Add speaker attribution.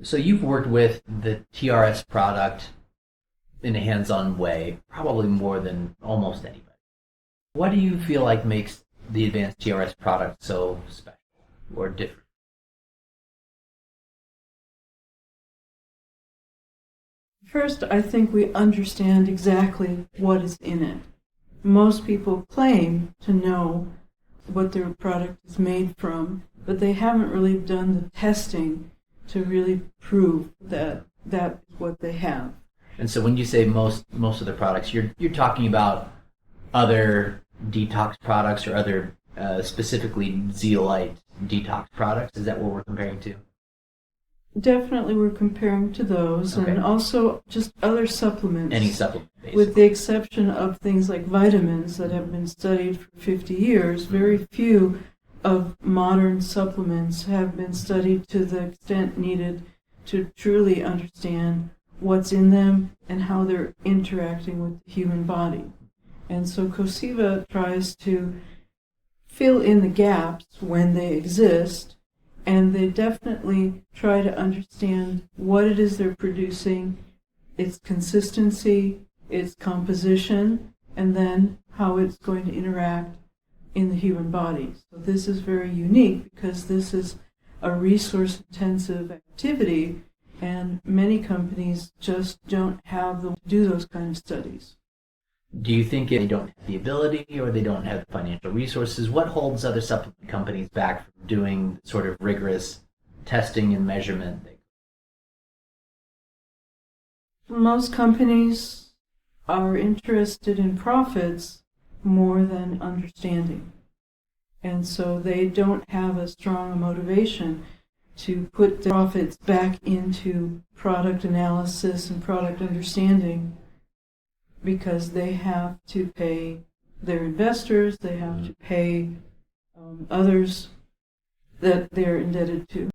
Speaker 1: So you've worked with the TRS product in a hands-on way, probably more than almost anybody. What do you feel like makes the Advanced TRS product so special or different?
Speaker 2: First, I think we understand exactly what is in it. Most people claim to know what their product is made from, but they haven't really done the testing to really prove that that is what they have.
Speaker 1: And so when you say most of the products, you're talking about other detox products or other specifically zeolite detox products. Is that what we're comparing to?
Speaker 2: Definitely we're comparing to those,
Speaker 1: Okay.
Speaker 2: and also just other supplements.
Speaker 1: Any supplement, basically.
Speaker 2: With the exception of things like vitamins that have been studied for 50 years, very few of modern supplements have been studied to the extent needed to truly understand what's in them and how they're interacting with the human body. And so Coseva tries to fill in the gaps when they exist, and they definitely try to understand what it is they're producing, its consistency, its composition, and then how it's going to interact in the human body. So this is very unique because this is a resource-intensive activity, and many companies just don't have to do those kind of studies.
Speaker 1: Do you think they don't have the ability or they don't have the financial resources? What holds other supplement companies back from doing sort of rigorous testing and measurement?
Speaker 2: Most companies are interested in profits more than understanding. And so they don't have a strong motivation to put the profits back into product analysis and product understanding, because they have to pay their investors, they have to pay others that they're indebted to.